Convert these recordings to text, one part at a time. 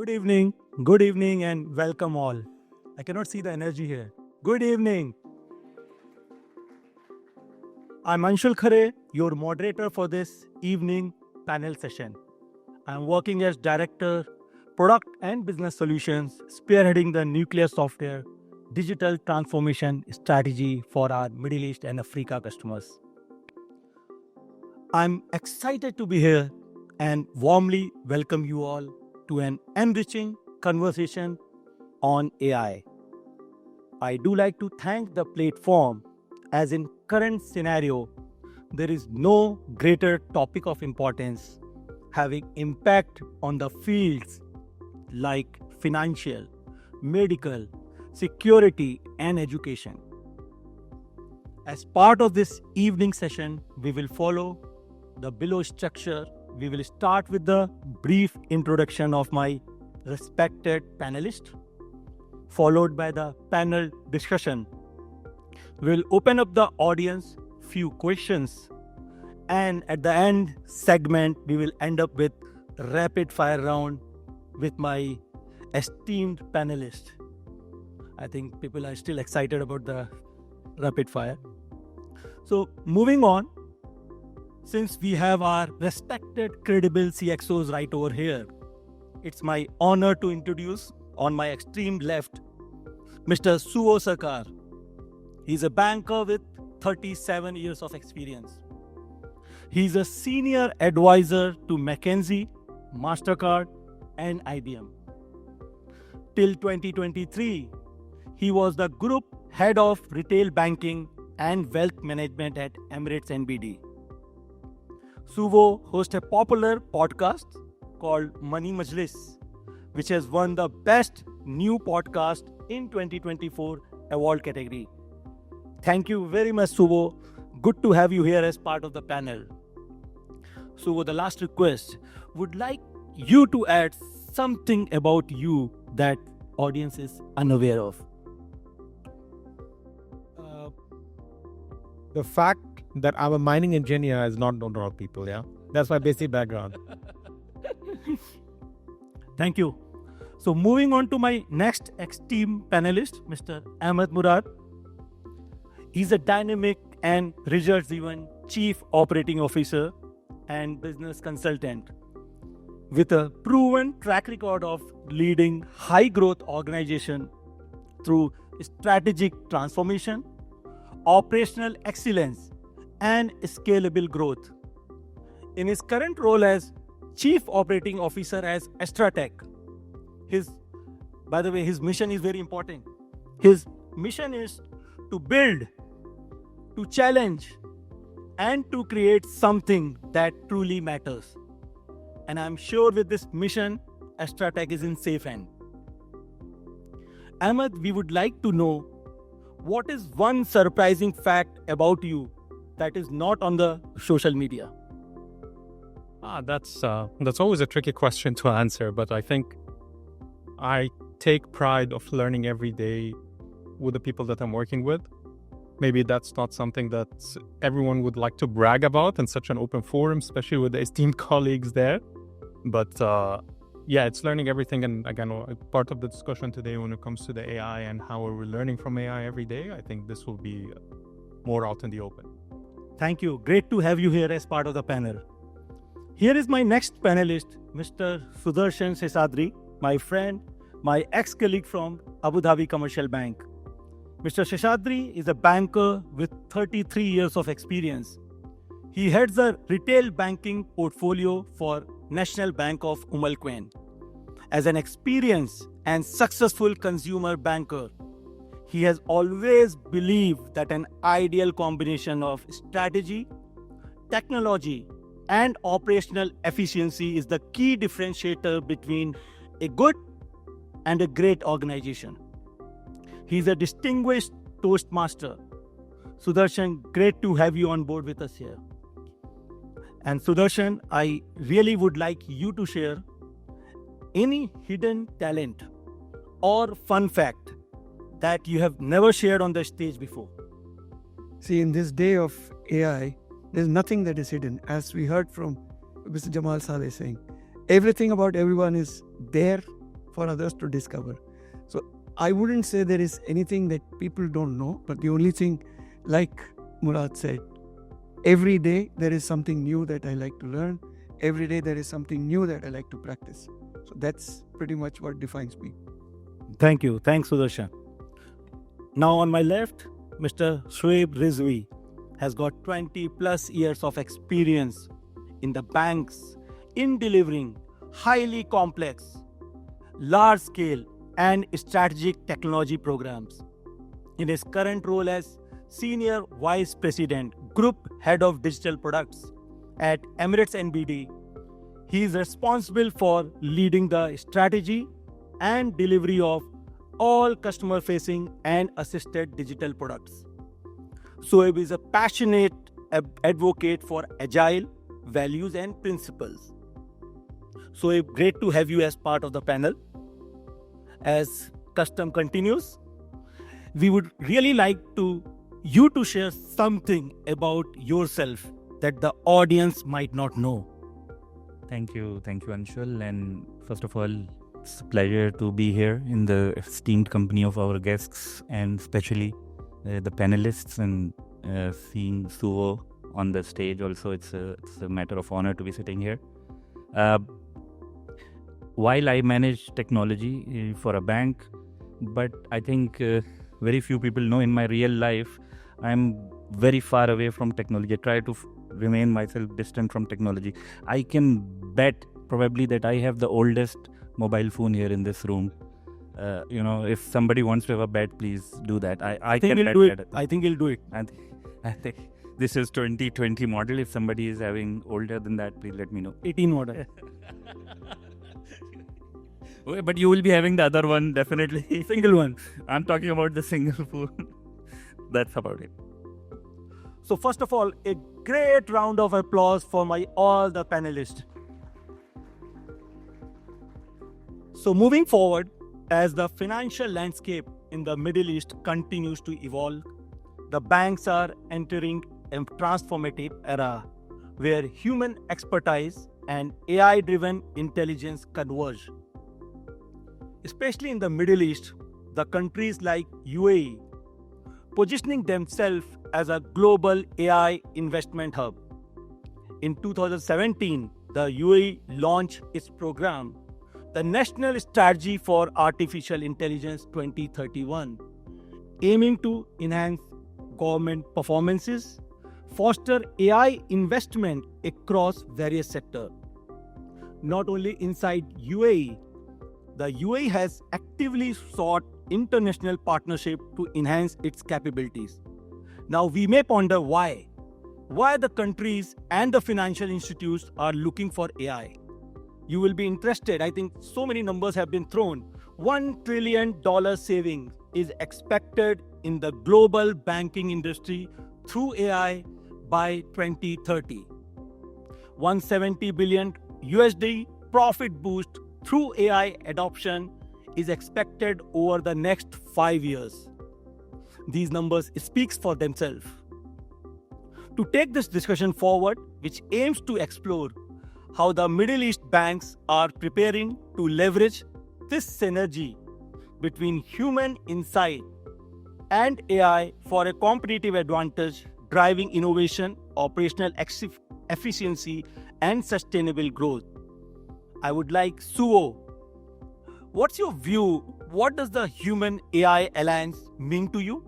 Good evening, and welcome all. I cannot see the energy here. Good evening. I'm Anshul Khare, your moderator for this evening panel session. I'm working as Director, Product and Business Solutions, spearheading the Nucleus software digital transformation strategy for our Middle East and Africa customers. I'm excited to be here and warmly welcome you all to an enriching conversation on AI. I do like to thank the platform, as in current scenario there is no greater topic of importance having impact on the fields like financial, medical, security and education. As part of this evening session, we will follow the below structure. We will start with the brief introduction of my respected panelist, followed by the panel discussion. We will open up the audience few questions, and at the end segment we will end up with rapid fire round with my esteemed panelist. I think people are still excited about the rapid fire. So moving on, since we have our respected credible CXOs right over here, it's my honor to introduce on my extreme left Mr. Suvo Sarkar. He's a banker with 37 years of experience. He's a senior advisor to McKinsey, MasterCard and IBM. Till 2023, he was the group head of retail banking and wealth management at Emirates NBD. Suvo hosts a popular podcast called Money Majlis, which has won the Best New Podcast in 2024 award category. Thank you very much, Suvo. Good to have you here as part of the panel. Suvo, the last request, would like you to add something about you that audience is unaware of. The fact that I'm a mining engineer is not known to all people, yeah? That's my basic background. Thank you. So moving on to my next esteemed panelist, Mr. Ahmed Murad. He's a dynamic and results-driven Chief Operating Officer and business consultant with a proven track record of leading high-growth organization through strategic transformation, operational excellence, and scalable growth. In his current role as Chief Operating Officer as Astratech, his mission is very important. His mission is to build, to challenge, and to create something that truly matters. And I'm sure with this mission, Astratech is in safe hand. Ahmed, we would like to know, what is one surprising fact about you that is not on the social media? That's always a tricky question to answer, but I think I take pride of learning every day with the people that I'm working with. Maybe that's not something that everyone would like to brag about in such an open forum, especially with the esteemed colleagues there. But it's learning everything. And again, part of the discussion today when it comes to the AI and how we're learning from AI every day, I think this will be more out in the open. Thank you. Great to have you here as part of the panel. Here is my next panelist, Mr. Sudarshan Seshadri, my friend, my ex-colleague from Abu Dhabi Commercial Bank. Mr. Seshadri is a banker with 33 years of experience. He heads the retail banking portfolio for National Bank of Al Quwain. As an experienced and successful consumer banker, he has always believed that an ideal combination of strategy, technology, and operational efficiency is the key differentiator between a good and a great organization. He is a distinguished Toastmaster. Sudarshan, great to have you on board with us here. And Sudarshan, I really would like you to share any hidden talent or fun fact that you have never shared on the stage before. See, in this day of AI, there's nothing that is hidden. As we heard from Mr. Jamal Saleh saying, everything about everyone is there for others to discover. So I wouldn't say there is anything that people don't know, but the only thing, like Murad said, every day there is something new that I like to learn. Every day there is something new that I like to practice. So that's pretty much what defines me. Thank you. Thanks, Sudarshan. Now on my left, Mr. Shoaib Rizvi has got 20 plus years of experience in the banks in delivering highly complex, large scale and strategic technology programs. In his current role as Senior Vice President, Group Head of Digital Products at Emirates NBD, he is responsible for leading the strategy and delivery of all customer-facing and assisted digital products. Soeb is a passionate advocate for agile values and principles. Soeb, great to have you as part of the panel. As custom continues, we would really like you to share something about yourself that the audience might not know. Thank you, Anshul. And first of all, it's a pleasure to be here in the esteemed company of our guests and especially the panelists, and seeing Suvo on the stage also. It's a matter of honor to be sitting here. While I manage technology for a bank, but I think very few people know in my real life, I'm very far away from technology. I try to remain myself distant from technology. I can bet probably that I have the oldest mobile phone here in this room. If somebody wants to have a bet, please do that. I think he'll do it. I think he'll do it. And I think this is 2020 model. If somebody is having older than that, please let me know. 18 model. But you will be having the other one, definitely. Single one. I'm talking about the single phone. That's about it. So first of all, a great round of applause for all the panelists. So moving forward, as the financial landscape in the Middle East continues to evolve, the banks are entering a transformative era where human expertise and AI-driven intelligence converge. Especially in the Middle East, the countries like UAE positioning themselves as a global AI investment hub. In 2017, the UAE launched its program, the National Strategy for Artificial Intelligence 2031, aiming to enhance government performances, foster AI investment across various sectors. Not only inside UAE, the UAE has actively sought international partnership to enhance its capabilities. Now we may ponder why the countries and the financial institutes are looking for AI. You will be interested. I think so many numbers have been thrown. $1 trillion savings is expected in the global banking industry through AI by 2030. $170 billion USD profit boost through AI adoption is expected over the next 5 years. These numbers speak for themselves. To take this discussion forward, which aims to explore how the Middle East banks are preparing to leverage this synergy between human insight and AI for a competitive advantage, driving innovation, operational efficiency, and sustainable growth. I would like Suvo. What's your view? What does the Human AI Alliance mean to you?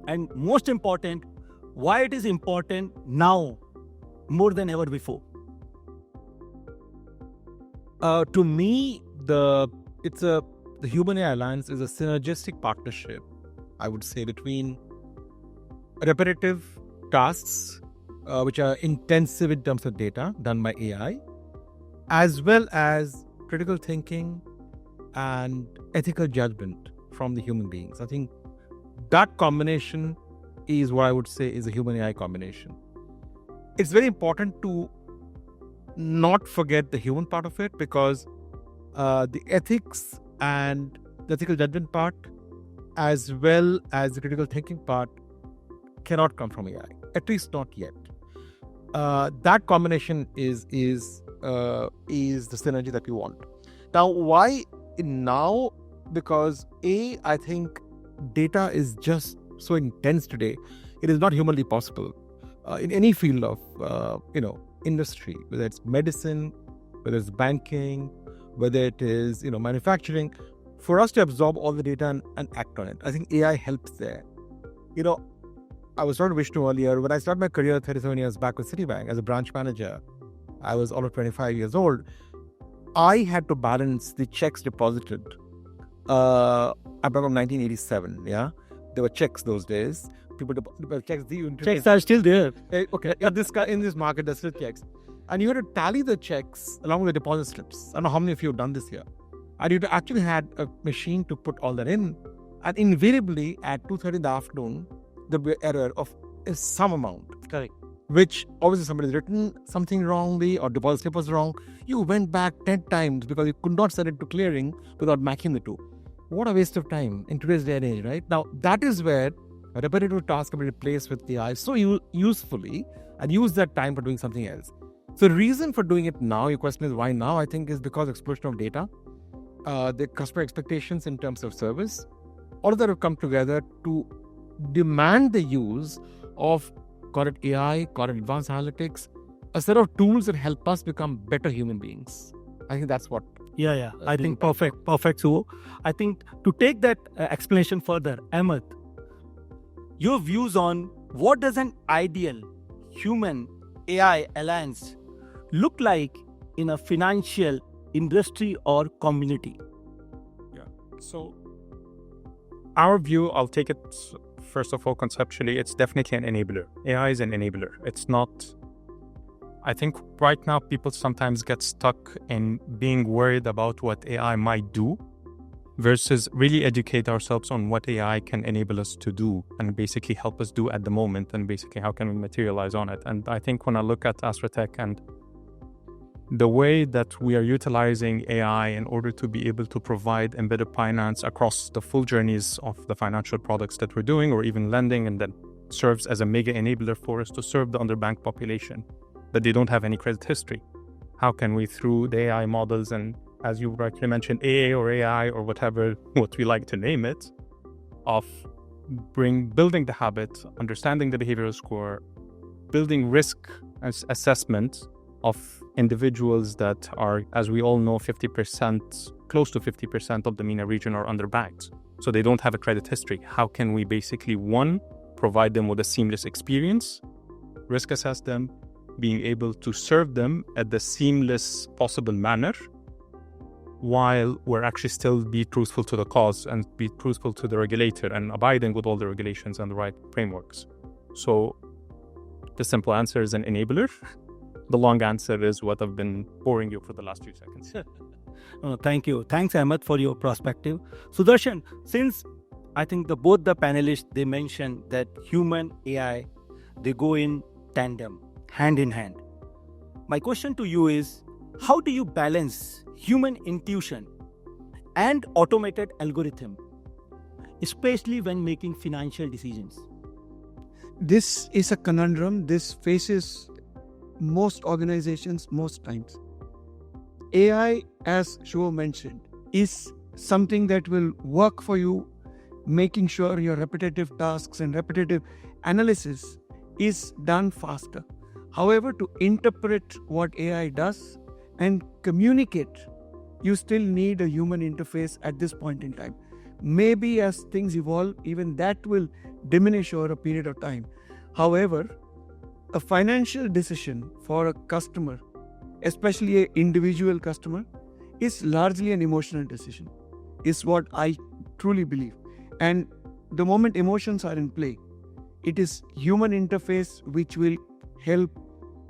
And most important, why it is important now more than ever before? To me, the Human AI Alliance is a synergistic partnership, I would say, between repetitive tasks, which are intensive in terms of data done by AI, as well as critical thinking and ethical judgment from the human beings. I think that combination is what I would say is a human AI combination. It's very important to not forget the human part of it, because the ethics and the ethical judgment part, as well as the critical thinking part, cannot come from AI, at least not yet. That combination is the synergy that we want. Now, why now, because I think data is just so intense today, it is not humanly possible in any field of industry, whether it's medicine, whether it's banking, whether it is manufacturing, for us to absorb all the data and act on it. I think AI helps there. I was talking to Vishnu earlier. When I started my career 37 years back with Citibank as a branch manager, I was almost 25 years old. I had to balance the checks deposited. I'm from 1987. Yeah, there were checks those days. People checks. Checks are still there. Okay, in this market, there's still checks, and you had to tally the checks along with the deposit slips. I don't know how many of you have done this here. And you actually had a machine to put all that in, and invariably at 2:30 in the afternoon, there would be error of some amount. Correct. Which obviously somebody's written something wrongly or deposit slip was wrong. You went back 10 times because you could not send it to clearing without matching the two. What a waste of time in today's day and age, right? Now, that is where a repetitive task can be replaced with AI so usefully, and use that time for doing something else. So the reason for doing it now, your question is why now, I think is because explosion of data, the customer expectations in terms of service, all of that have come together to demand the use of, call it AI, call it advanced analytics, a set of tools that help us become better human beings. I think that's what. Yeah. I think perfect. So I think to take that explanation further, Ahmed, your views on what does an ideal human AI alliance look like in a financial industry or community? Yeah. So our view, I'll take it first of all conceptually, it's definitely an enabler. AI is an enabler. It's not. I think right now people sometimes get stuck in being worried about what AI might do versus really educate ourselves on what AI can enable us to do and basically help us do at the moment, and basically how can we materialize on it. And I think when I look at Astratech and the way that we are utilizing AI in order to be able to provide embedded finance across the full journeys of the financial products that we're doing, or even lending, and that serves as a mega enabler for us to serve the underbanked population, that they don't have any credit history. How can we, through the AI models, and as you rightly mentioned, AA or AI or whatever, what we like to name it, of building the habit, understanding the behavioral score, building risk assessment of individuals that are, as we all know, 50%, close to 50% of the MENA region are underbanked. So they don't have a credit history. How can we basically, one, provide them with a seamless experience, risk assess them, being able to serve them at the seamless possible manner, while we're actually still be truthful to the cause and be truthful to the regulator and abiding with all the regulations and the right frameworks. So the simple answer is an enabler. The long answer is what I've been boring you for the last few seconds. Thank you. Thanks, Ahmed, for your perspective. Sudarshan, since I think both the panelists, they mentioned that human AI, they go in tandem, hand in hand. My question to you is, how do you balance human intuition and automated algorithm, especially when making financial decisions? This is a conundrum. This faces most organizations most times. AI, as Shuo mentioned, is something that will work for you, making sure your repetitive tasks and repetitive analysis is done faster. However, to interpret what AI does and communicate, you still need a human interface at this point in time. Maybe as things evolve, even that will diminish over a period of time. However, a financial decision for a customer, especially an individual customer, is largely an emotional decision, is what I truly believe. And the moment emotions are in play, it is human interface which will help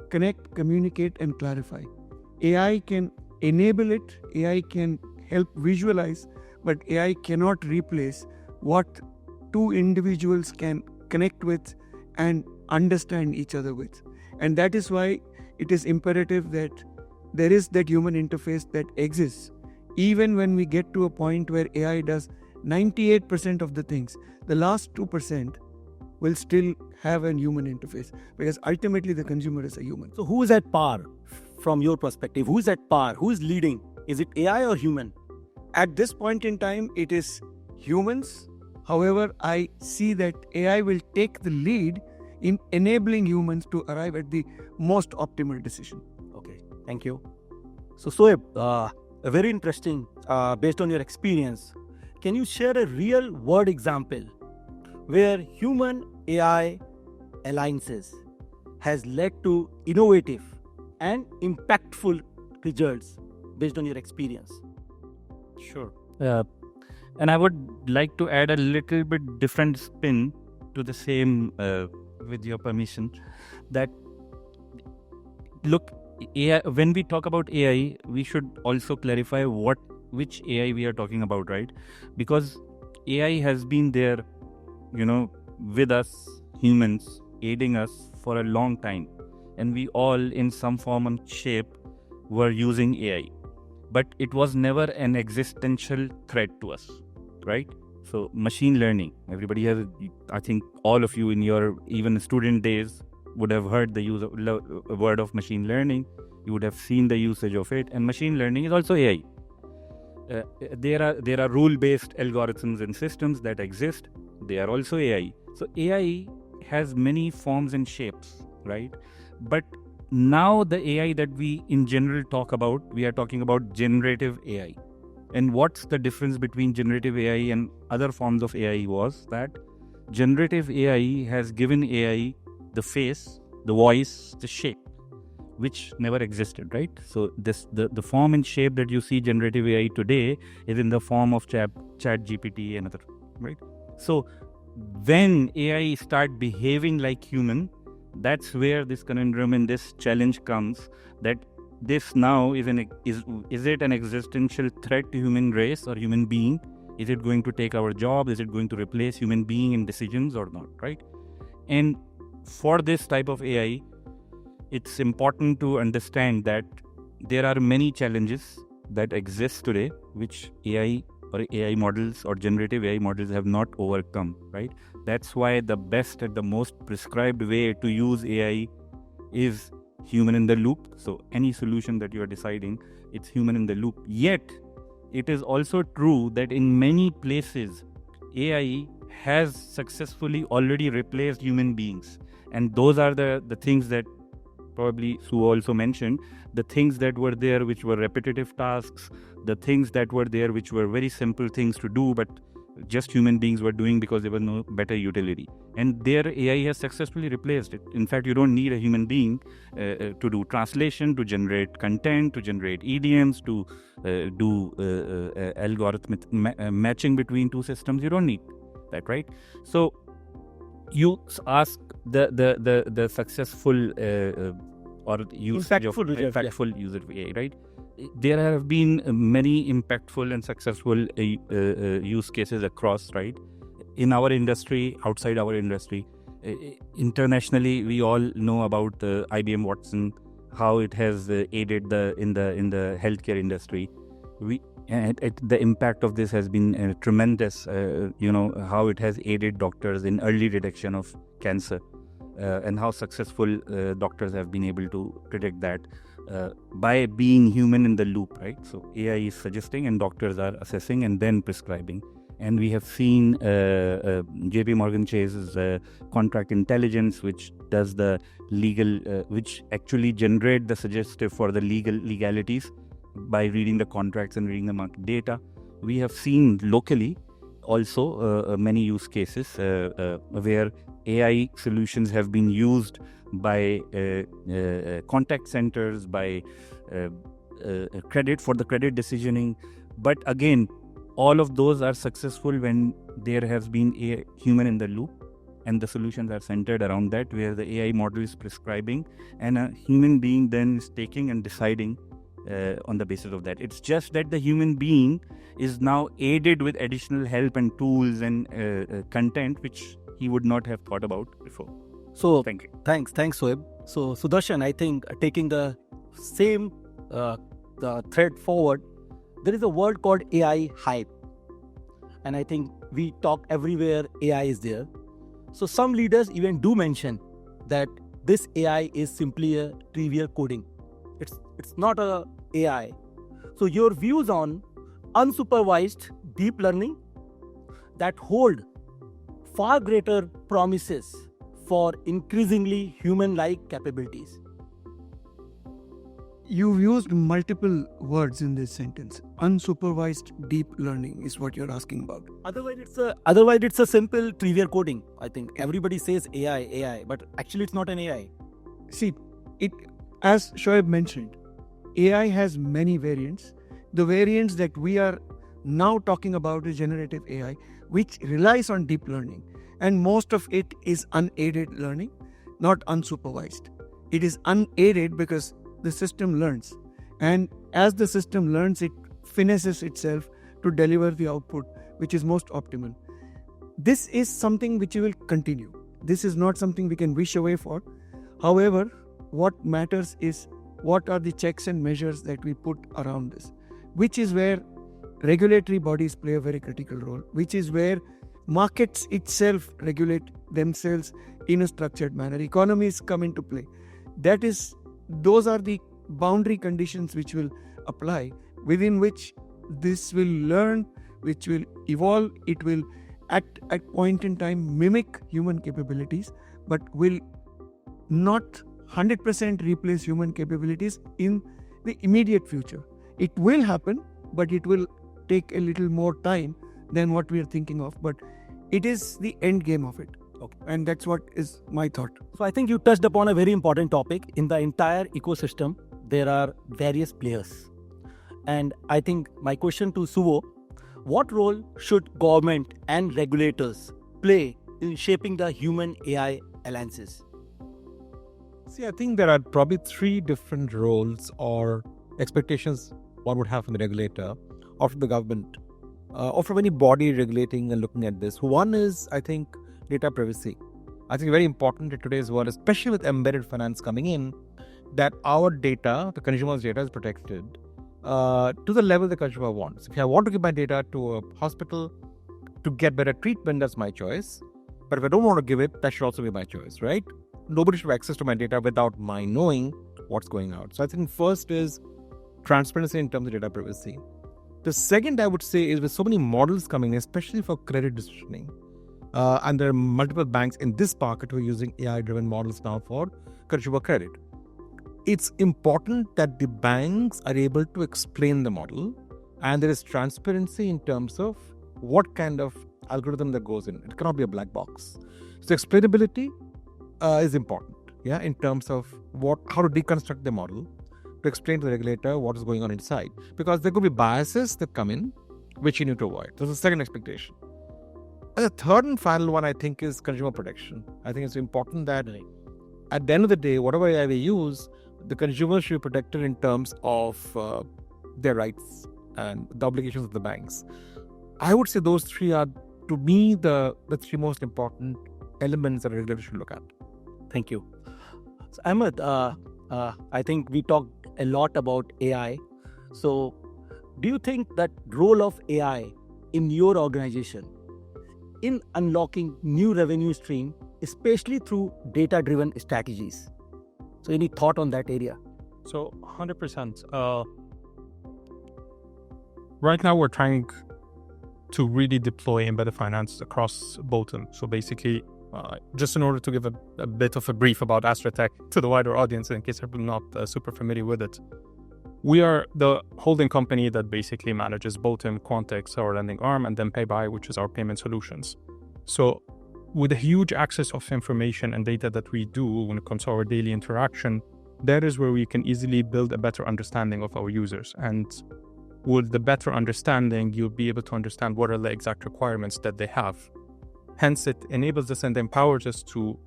connect, communicate, and clarify. AI can enable it, AI can help visualize, but AI cannot replace what two individuals can connect with and understand each other with. And that is why it is imperative that there is that human interface that exists. Even when we get to a point where AI does 98% of the things, the last 2% will still have a human interface, because ultimately the consumer is a human. So who is at par from your perspective? Who is at par? Who is leading? Is it AI or human? at this point in time, it is humans. However, I see that AI will take the lead in enabling humans to arrive at the most optimal decision. Okay, thank you. So, Soeb, a very interesting, based on your experience, can you share a real world example where human AI alliances has led to innovative and impactful results based on your experience? Sure. And I would like to add a little bit different spin to the same, with your permission, that look, AI, when we talk about AI, we should also clarify which AI we are talking about, right? Because AI has been there, with us humans, aiding us for a long time, and we all in some form and shape were using AI, but it was never an existential threat to us, right? So machine learning, everybody has, I think all of you in your even student days would have heard the word of machine learning. You would have seen the usage of it, and machine learning is also AI. There are rule-based algorithms and systems that exist. They are also AI. So AI has many forms and shapes, right? But now the AI that we in general talk about, we are talking about generative AI. And what's the difference between generative AI and other forms of AI was that generative AI has given AI the face, the voice, the shape, which never existed, right? So the form and shape that you see generative AI today is in the form of chat GPT and other, right? So when AI start behaving like human, that's where this conundrum and this challenge comes, that this now is it an existential threat to human race or human being? Is it going to take our job? Is it going to replace human being in decisions or not, right? And for this type of AI, it's important to understand that there are many challenges that exist today, which AI or AI models or generative AI models have not overcome, right? That's why the best and the most prescribed way to use AI is human in the loop. So any solution that you are deciding, it's human in the loop. Yet, it is also true that in many places, AI has successfully already replaced human beings. And those are the things that probably Sue also mentioned, the things that were there which were repetitive tasks, the things that were there which were very simple things to do, but just human beings were doing because there was no better utility. And there AI has successfully replaced it. In fact, you don't need a human being to do translation, to generate content, to generate idioms, to do algorithmic matching between two systems. You don't need that, right? So you ask the successful or impactful use of AI, right? There have been many impactful and successful use cases across, right? In our industry, outside our industry, internationally, we all know about IBM Watson, how it has aided in the healthcare industry. The impact of this has been tremendous. How it has aided doctors in early detection of cancer, and how successful doctors have been able to predict that by being human in the loop, right? So AI is suggesting and doctors are assessing and then prescribing. And we have seen JP Morgan Chase's contract intelligence, which does the legal, which actually generate the suggestive for the legalities by reading the contracts and reading the market data. We have seen locally also many use cases where AI solutions have been used by contact centers, by credit for the credit decisioning. But again, all of those are successful when there has been a human in the loop, and the solutions are centered around that, where the AI model is prescribing and a human being then is taking and deciding on the basis of that. It's just that the human being is now aided with additional help and tools and content which he would not have thought about before. So thank you. Thanks, Soeb. So Sudarshan, I think taking the same the thread forward, there is a word called AI hype, and I think we talk everywhere AI is there. So some leaders even do mention that this AI is simply a trivial coding. It's not a AI. So your views on unsupervised deep learning that hold far greater promises for increasingly human-like capabilities. You've used multiple words in this sentence. Unsupervised deep learning is what you're asking about. Otherwise it's a simple trivial coding. I think everybody says AI, but actually it's not an AI. See, as Shoaib mentioned, AI has many variants. The variants that we are now talking about is generative AI, which relies on deep learning. And most of it is unaided learning, not unsupervised. It is unaided because the system learns. And as the system learns, it finesses itself to deliver the output which is most optimal. This is something which will continue. This is not something we can wish away for. However, what matters is what are the checks and measures that we put around this, which is where regulatory bodies play a very critical role, which is where markets itself regulate themselves in a structured manner. Economies come into play. Those are the boundary conditions which will apply, within which this will learn, which will evolve. It will at point in time mimic human capabilities, but will not 100% replace human capabilities in the immediate future. It will happen, but it will take a little more time than what we are thinking of. But it is the end game of it. Okay. And that's what is my thought. So I think you touched upon a very important topic. In the entire ecosystem, there are various players. And I think my question to Suvo, what role should government and regulators play in shaping the human AI alliances? See, I think there are probably three different roles or expectations one would have from the regulator or from the government or from any body regulating and looking at this. One is, I think, data privacy. I think very important in today's world, especially with embedded finance coming in, that our data, the consumer's data, is protected to the level the consumer wants. If I want to give my data to a hospital to get better treatment, that's my choice. But if I don't want to give it, that should also be my choice, right? Nobody should have access to my data without my knowing what's going out. So I think first is transparency in terms of data privacy. The second, I would say, is with so many models coming in, especially for credit decisioning, and there are multiple banks in this market who are using AI-driven models now for consumer credit. It's important that the banks are able to explain the model and there is transparency in terms of what kind of algorithm that goes in. It cannot be a black box. So explainability is important, in terms of how to deconstruct the model to explain to the regulator what is going on inside. Because there could be biases that come in, which you need to avoid. That's the second expectation. And the third and final one, I think, is consumer protection. I think it's important that at the end of the day, whatever AI we use, the consumer should be protected in terms of their rights and the obligations of the banks. I would say those three are, to me, the three most important elements that a regulator should look at. Thank you. So, Ahmed, I think we talked a lot about AI. So, do you think that role of AI in your organization in unlocking new revenue stream, especially through data-driven strategies? So, any thought on that area? So, 100%. Right now, we're trying to really deploy embedded finance across Bolton. So basically, just in order to give a bit of a brief about Astratech to the wider audience, in case people are not super familiar with it, we are the holding company that basically manages Bolton, Quantex, our lending arm, and then PayBuy, which is our payment solutions. So with the huge access of information and data that we do when it comes to our daily interaction, that is where we can easily build a better understanding of our users. And with the better understanding, you'll be able to understand what are the exact requirements that they have. Hence, it enables us and empowers us to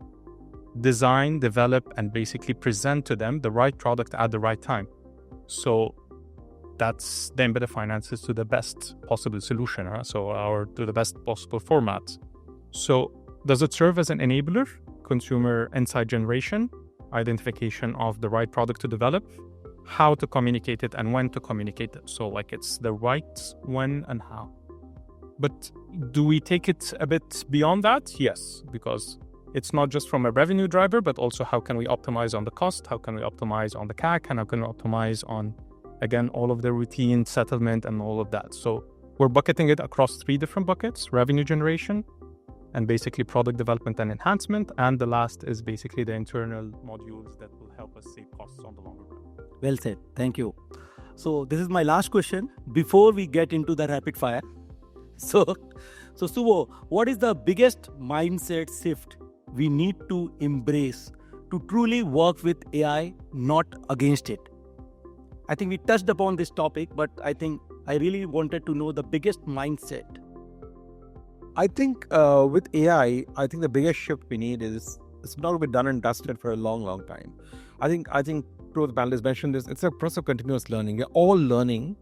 design, develop, and basically present to them the right product at the right time. So that's the embedded finances to the best possible solution, to the best possible format. So does it serve as an enabler? Consumer insight generation, identification of the right product to develop, how to communicate it and when to communicate it. So it's the right when and how. But do we take it a bit beyond that? Yes, because it's not just from a revenue driver, but also how can we optimize on the cost? How can we optimize on the CAC? And how can we optimize on again, all of the routine settlement and all of that. So we're bucketing it across 3 different buckets: revenue generation, and basically product development and enhancement. And the last is basically the internal modules that will help us save costs on the longer run. Well said. Thank you. So this is my last question before we get into the rapid fire. So Suvo, what is the biggest mindset shift we need to embrace to truly work with AI, not against it? I think we touched upon this topic, but I think I really wanted to know the biggest mindset. I think with AI, I think the biggest shift we need is it's not going to be done and dusted for a long, long time. I think two of the panelists mentioned this. It's a process of continuous learning. We're all learning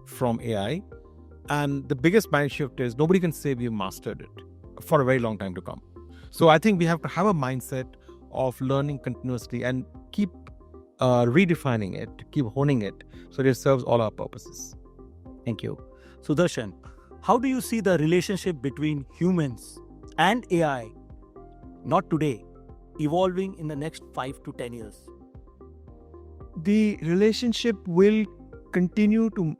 from AI, and the biggest mind shift is nobody can say we've mastered it for a very long time to come. So I think we have to have a mindset of learning continuously and keep redefining it, keep honing it, so that it serves all our purposes. Thank you. Sudarshan, how do you see the relationship between humans and AI, not today, evolving in the next 5 to 10 years? The relationship will continue to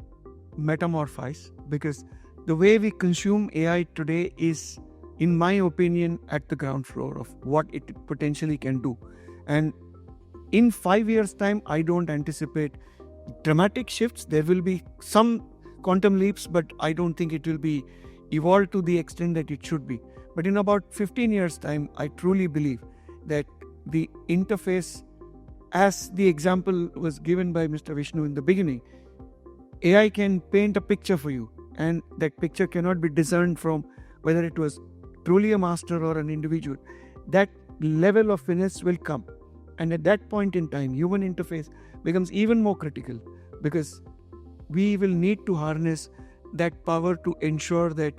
metamorphose because the way we consume AI today is, in my opinion, at the ground floor of what it potentially can do. And in 5 years' time, I don't anticipate dramatic shifts. There will be some quantum leaps, but I don't think it will be evolved to the extent that it should be. But in about 15 years' time, I truly believe that the interface, as the example was given by Mr. Vishnu in the beginning, AI can paint a picture for you, and that picture cannot be discerned from whether it was truly a master or an individual. That level of finesse will come. And at that point in time, human interface becomes even more critical because we will need to harness that power to ensure that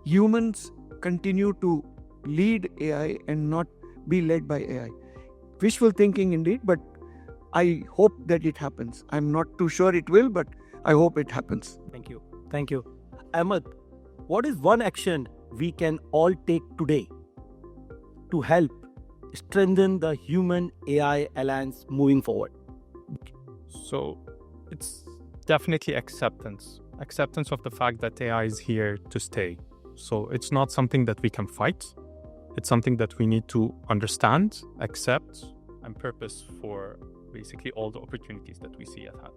humans continue to lead AI and not be led by AI. Wishful thinking indeed, but I hope that it happens. I'm not too sure it will, but I hope it happens. Thank you. Thank you. Ahmed, what is one action we can all take today to help strengthen the human AI alliance moving forward? So it's definitely acceptance of the fact that AI is here to stay. So it's not something that we can fight. It's something that we need to understand, accept, and purpose for basically all the opportunities that we see at hand.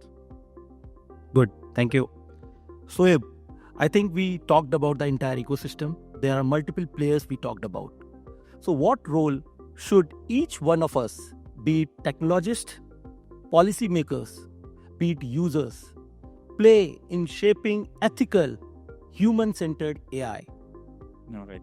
Good. Thank you. Soeb, I think we talked about the entire ecosystem. There are multiple players we talked about. So what role should each one of us, be it technologists, policymakers, be it users, play in shaping ethical, human-centered AI? All right.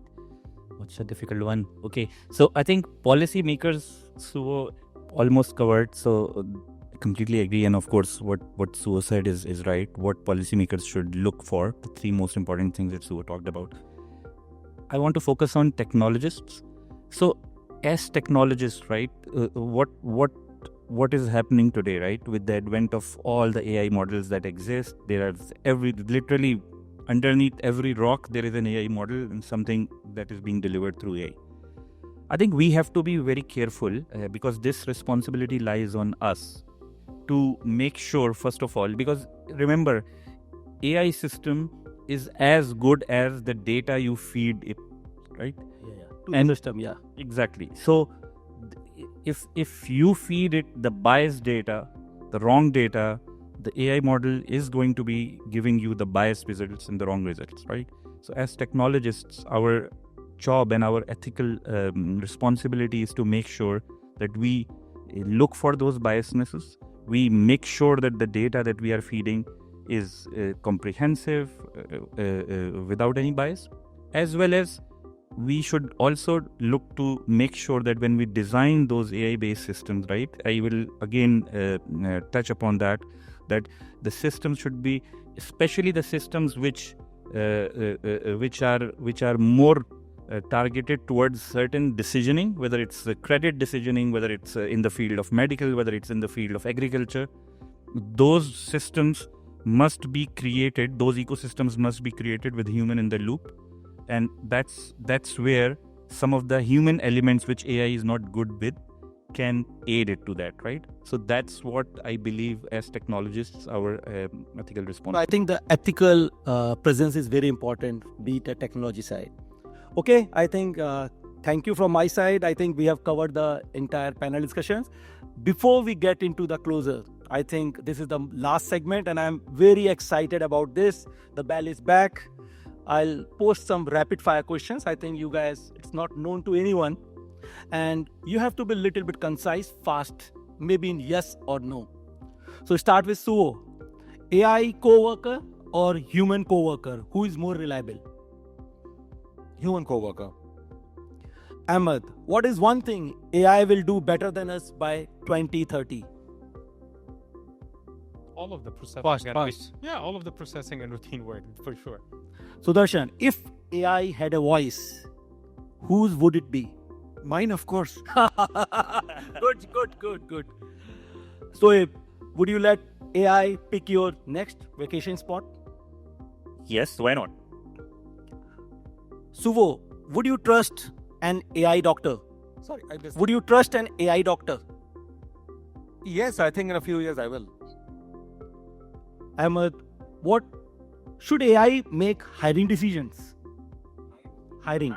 What's a difficult one? Okay. So I think policymakers, Suo almost covered. So I completely agree. And of course, what Suo said is right. What policymakers should look for, the 3 most important things that Suo talked about. I want to focus on technologists. So as technologists, right, what is happening today, right, with the advent of all the AI models that exist? There are literally underneath every rock, there is an AI model and something that is being delivered through AI. I think we have to be very careful because this responsibility lies on us to make sure, first of all, because remember, AI system is as good as the data you feed it, right? And system, yeah. Exactly. So if you feed it the biased data, the wrong data, the AI model is going to be giving you the biased results and the wrong results, right? So as technologists, our job and our ethical responsibility is to make sure that we look for those biasnesses. We make sure that the data that we are feeding is comprehensive, without any bias, as well as we should also look to make sure that when we design those AI-based systems, right, I will again touch upon that the systems should be, especially the systems which are more targeted towards certain decisioning, whether it's credit decisioning, whether it's in the field of medical, whether it's in the field of agriculture. Those systems must be created, those ecosystems must be created with human in the loop. And that's where some of the human elements which AI is not good with can aid it to that, right? So that's what I believe as technologists, our ethical So response. I think the ethical presence is very important, be it a technology side. Okay, I think thank you from my side. I think we have covered the entire panel discussions. Before we get into the closer, I think this is the last segment and I'm very excited about this. The bell is back. I'll post some rapid fire questions. I think you guys, it's not known to anyone. And you have to be a little bit concise, fast, maybe in yes or no. So start with Suo. AI co-worker or human co-worker? Who is more reliable? Human co-worker. Ahmed, what is one thing AI will do better than us by 2030? All of the processing. Fast, and fast. Yeah, all of the processing and routine work for sure. Sudarshan, if AI had a voice, whose would it be? Mine, of course. Good. So, would you let AI pick your next vacation spot? Yes, why not? Suvo, would you trust an AI doctor? Sorry, I missed. Would you trust an AI doctor? Yes, I think in a few years I will. Ahmed, what should AI make hiring decisions? Hiring.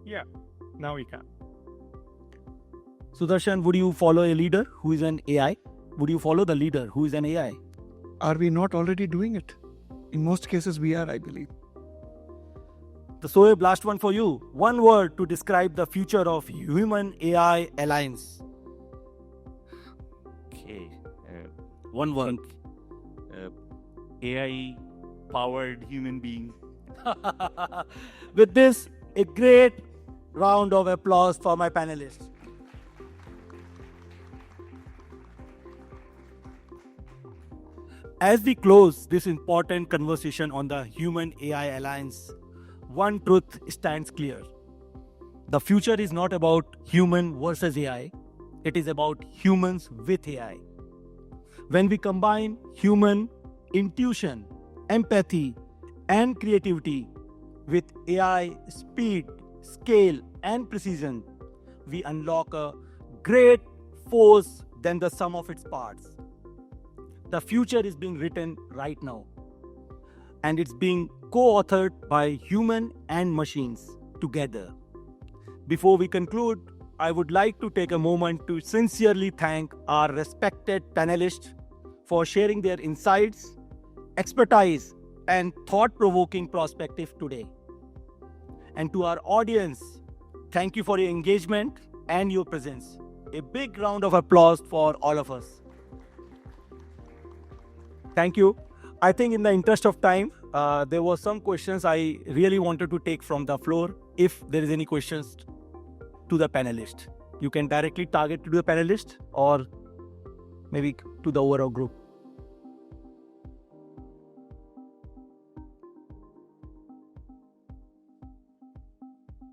Yeah, now we can. Sudarshan, would you follow a leader who is an AI? Would you follow the leader who is an AI? Are we not already doing it? In most cases, we are, I believe. The Soeb, last one for you. One word to describe the future of human AI alliance. Okay. One word. AI powered human being. With this, a great round of applause for my panelists. As we close this important conversation on the Human AI Alliance, one truth stands clear. The future is not about human versus AI, it is about humans with AI. When we combine human intuition, empathy, and creativity with AI speed, scale, and precision, we unlock a great force than the sum of its parts. The future is being written right now, and it's being co-authored by human and machines together. Before we conclude, I would like to take a moment to sincerely thank our respected panelists for sharing their insights, expertise, and thought-provoking perspective today. And to our audience, thank you for your engagement and your presence. A big round of applause for all of us. Thank you. I think in the interest of time, there were some questions I really wanted to take from the floor. If there is any questions to the panelist, you can directly target to the panelist or maybe to the overall group.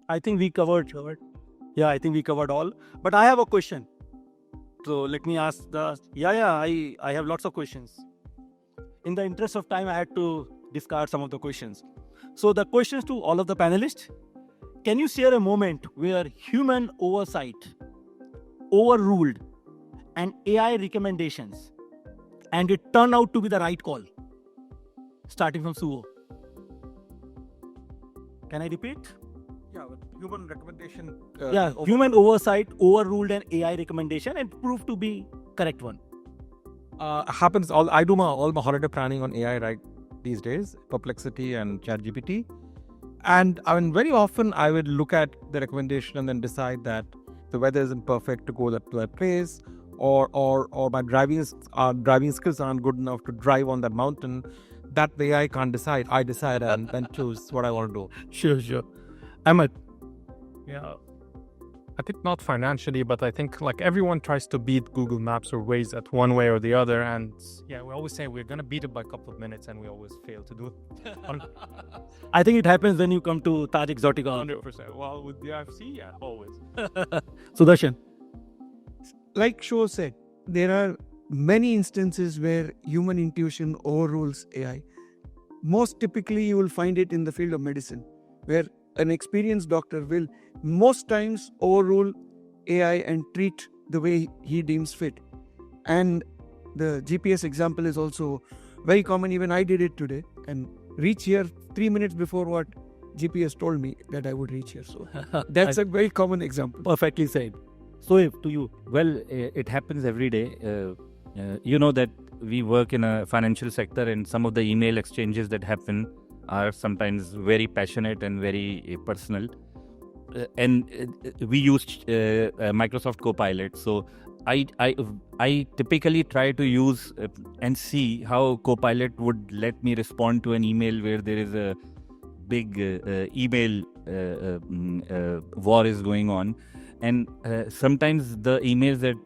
I think we covered. Yeah, I think we covered all. But I have a question. So let me ask the. I have lots of questions. In the interest of time, I had to discard some of the questions. So the questions to all of the panelists. Can you share a moment where human oversight overruled an AI recommendations and it turned out to be the right call? Starting from Suo. Can I repeat? Yeah, but human recommendation. Human oversight overruled an AI recommendation and proved to be correct one. Happens I do all my holiday planning on AI right these days, Perplexity and ChatGPT. And I mean, very often I would look at the recommendation and then decide that the weather isn't perfect to go to that place, or my driving skills aren't good enough to drive on that mountain. That the AI can't decide. I decide and then choose what I want to do. Sure. Ahmed. Yeah. I think not financially, but I think like everyone tries to beat Google Maps or Waze at one way or the other. And yeah, we always say we're going to beat it by a couple of minutes and we always fail to do it. I think it happens when you come to Taj Exotica. 100%. Well, with the IFC, yeah, always. Sudarshan. Like Sho said, there are many instances where human intuition overrules AI. Most typically, you will find it in the field of medicine, where an experienced doctor will most times overrule AI and treat the way he deems fit. And the GPS example is also very common. Even I did it today and reach here 3 minutes before what GPS told me that I would reach here. So that's a very common example. Perfectly said. Soeb, to you. Well, it happens every day. You know that we work in a financial sector, and some of the email exchanges that happen are sometimes very passionate and very personal. We use Microsoft Copilot. So I typically try to use and see how Copilot would let me respond to an email where there is a big email war is going on. And sometimes the emails that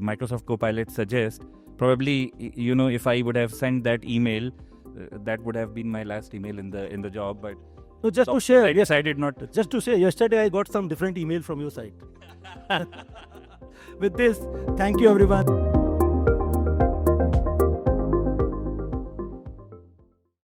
Microsoft Copilot suggests, probably, you know, if I would have sent that email, that would have been my last email in the job. But So just to share, I decided not to. just to say, yesterday I got some different email from your side. With this, thank you everyone.